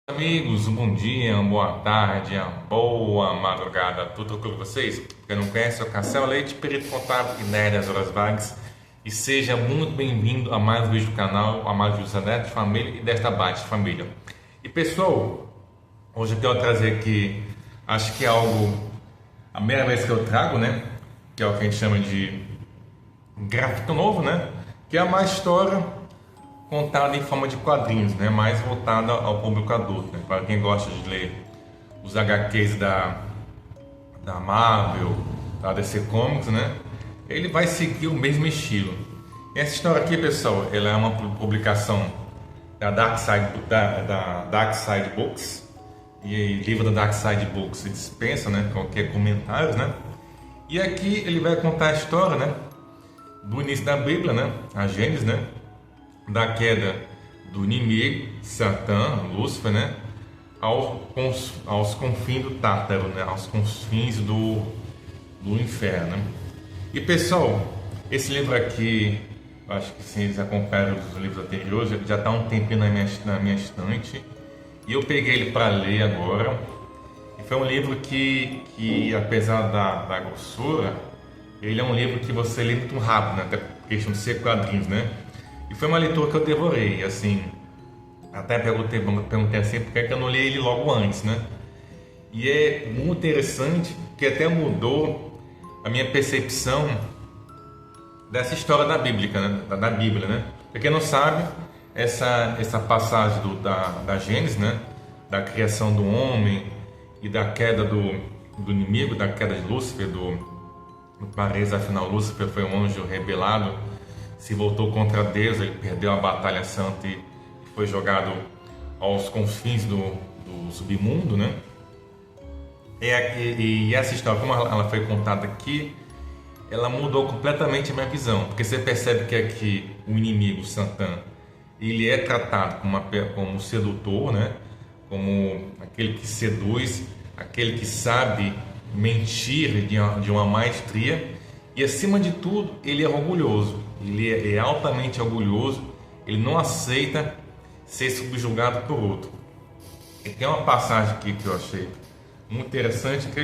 Amigos, um bom dia, uma boa tarde, uma boa madrugada, tudo tranquilo com vocês? Quem não conhece, é o Cassel Leite, perito contábil e nerd das horas vagas. E seja muito bem-vindo a mais um vídeo do canal, a mais um vídeo da Net Família e desta Bate Família. E pessoal, hoje eu quero trazer aqui, acho que é algo, a primeira vez que eu trago, né? Que é o que a gente chama de gráfico novo, né? Que é uma história contada em forma de quadrinhos, né? Mais voltada ao público adulto, né? Para quem gosta de ler os HQs da Marvel, da DC Comics, né? Ele vai seguir o mesmo estilo. Essa história aqui, pessoal, ela é uma publicação da Dark Side Books, e livro da Dark Side Books dispensa, né? Qualquer comentário, né? E aqui ele vai contar a história, né? Do início da Bíblia, né? A Gênesis, né? Da queda do inimigo, Satã, Lúcifer, né? Aos confins do Tártaro, né? Aos confins do inferno, né? E pessoal, esse livro aqui, acho que se eles acompanham os livros anteriores, já está um tempinho na minha estante. E eu peguei ele para ler agora. E foi um livro que apesar da grossura, ele é um livro que você lê muito rápido, né? Até por questão de ser quadrinhos, né? E foi uma leitura que eu devorei, assim. Até perguntei assim, por que eu não li ele logo antes, né? E é muito interessante, que até mudou a minha percepção dessa história da Bíblia, né? Da Bíblia, né? Pra quem não sabe, essa passagem da Gênesis, né? Da criação do homem e da queda do inimigo, da queda de Lúcifer, do paraíso. Afinal, Lúcifer foi um anjo rebelado, se voltou contra Deus, ele perdeu a batalha santa e foi jogado aos confins do submundo, né? E essa história, como ela foi contada aqui, ela mudou completamente a minha visão, porque você percebe que aqui o inimigo, Satã, ele é tratado como um sedutor, né? Como aquele que seduz, aquele que sabe mentir de uma maestria, e acima de tudo, ele é orgulhoso. Ele é altamente orgulhoso, ele não aceita ser subjugado por outro. E tem uma passagem aqui que eu achei muito interessante, que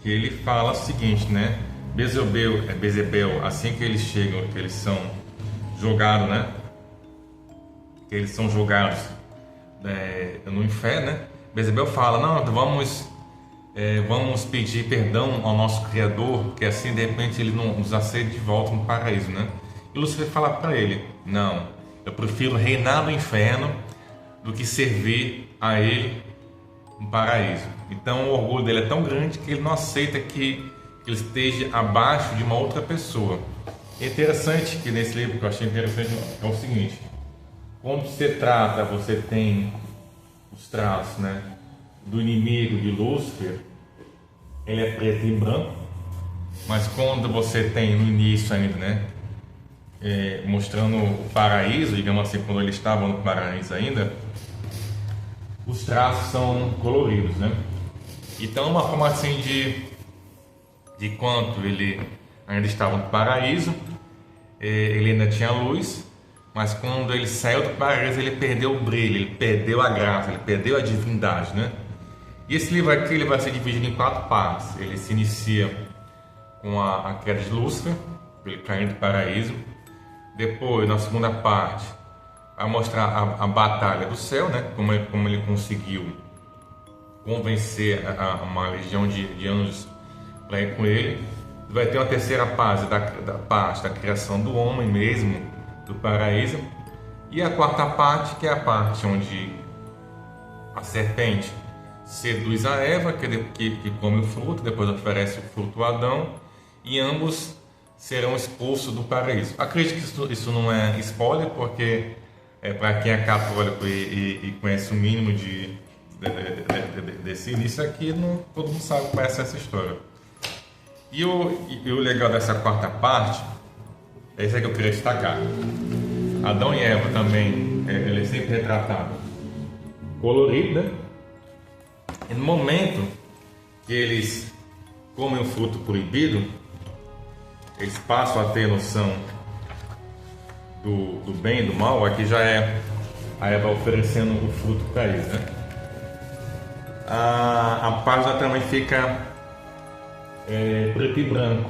ele fala o seguinte, né? Bezebel, assim que eles chegam, que eles são jogados, né? Que eles são jogados no inferno, né? Bezebel fala, não, então vamos pedir perdão ao nosso Criador, que assim de repente ele não nos aceite de volta no paraíso, né? E Lúcifer fala para ele, não, eu prefiro reinar no inferno do que servir a ele no paraíso. Então o orgulho dele é tão grande que ele não aceita que ele esteja abaixo de uma outra pessoa. É interessante que nesse livro, que eu achei interessante, é o seguinte: quando você tem os traços, né, do inimigo de Lúcifer, ele é preto e branco, mas quando você tem no início ainda, né, mostrando o paraíso, digamos assim, quando eles estavam no paraíso ainda, os traços são coloridos, né? Então, uma forma assim de quanto ele ainda estava no paraíso, ele ainda tinha luz, mas quando ele saiu do paraíso, ele perdeu o brilho, ele perdeu a graça, ele perdeu a divindade, né? E esse livro aqui ele vai ser dividido em 4 partes. Ele se inicia com a queda de Lúcifer, ele caindo do paraíso. Depois, na segunda parte, vai mostrar a batalha do céu, né? Como ele conseguiu convencer uma legião de anjos para ir com ele. Vai ter uma terceira parte da criação do homem mesmo, do paraíso. E a quarta parte, que é a parte onde a serpente seduz a Eva, que come o fruto, depois oferece o fruto a Adão, e ambos serão expulsos do paraíso. Acredito que isso não é spoiler, porque para quem é católico e conhece o mínimo desse início aqui, todo mundo sabe qual é essa história. E o legal dessa quarta parte é isso aí que eu queria destacar. Adão e Eva também, ele é sempre retratado colorido, né? E no momento que eles comem o fruto proibido, eles passam a ter noção do bem e do mal. Aqui já é a Eva oferecendo o fruto para eles, né? A página também fica preto e branco,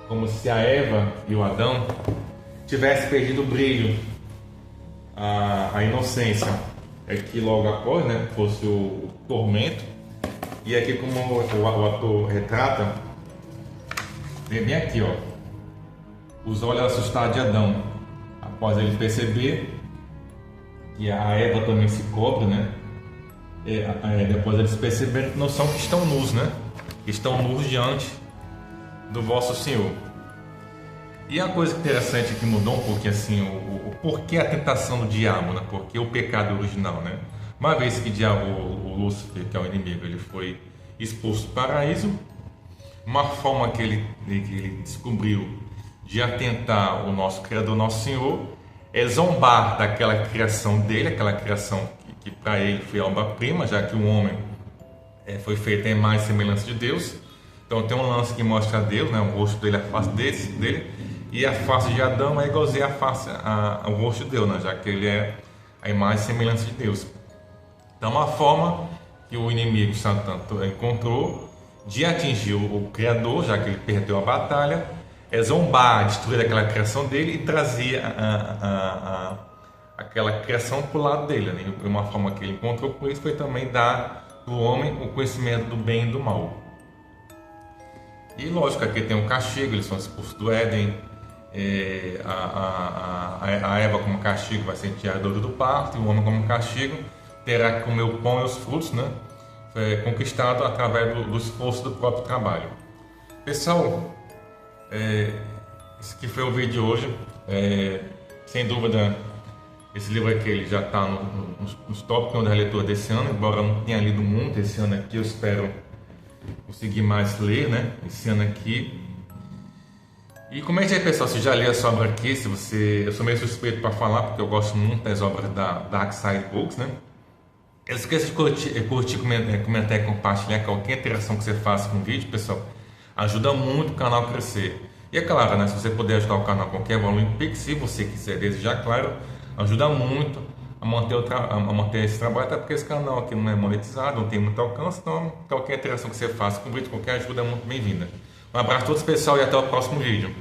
como se a Eva e o Adão tivessem perdido o brilho, a inocência. Aqui logo após, né, fosse o tormento. E aqui, como o ator retrata, vem bem aqui, ó, os olhos assustados de Adão, após ele perceber que a Eva também se cobre, né? Depois eles perceberam que não são que estão nus, né? Estão nus diante do vosso Senhor. E a coisa interessante que mudou um pouquinho assim, o porquê a tentação do diabo, né? Porque o pecado original, né? Uma vez que o Lúcifer, que é o inimigo, ele foi expulso do paraíso, uma forma que ele descobriu de atentar o nosso Criador, nosso Senhor, é zombar daquela criação dele, aquela criação que para ele foi obra-prima, já que o homem foi feito em imagem e semelhança de Deus. Então tem um lance que mostra a Deus, né? O rosto dele, a face dele, e a face de Adão é igualzinha ao rosto de Deus, né? Já que ele é a imagem e semelhança de Deus. Então uma forma que o inimigo Satã encontrou de atingir o Criador, já que ele perdeu a batalha, é zombar, destruir aquela criação dele e trazer aquela criação para o lado dele, né? E uma forma que ele encontrou com isso foi também dar para o homem o conhecimento do bem e do mal. E lógico, aqui tem um castigo, eles são expulsos do Éden. A Eva como castigo vai sentir a dor do parto, e o homem como castigo terá que comer o pão e os frutos, né? Conquistado através do esforço do próprio trabalho. Pessoal, esse aqui foi o vídeo de hoje. Sem dúvida, esse livro aqui ele já está nos tópicos da leitura desse ano, embora eu não tenha lido muito esse ano aqui, eu espero conseguir mais ler, né? Esse ano aqui. E comente aí, pessoal, se já leu essa obra aqui, eu sou meio suspeito para falar, porque eu gosto muito das obras da Dark Side Books, né? Não esqueça de curtir, comentar e compartilhar qualquer interação que você faça com o vídeo, pessoal. Ajuda muito o canal a crescer. E é claro, né, se você puder ajudar o canal com qualquer valor em Pix, se você quiser desejar, claro, ajuda muito a manter esse trabalho, até porque esse canal aqui não é monetizado, não tem muito alcance, então qualquer interação que você faça com o vídeo, qualquer ajuda é muito bem-vinda. Um abraço a todos, pessoal, e até o próximo vídeo.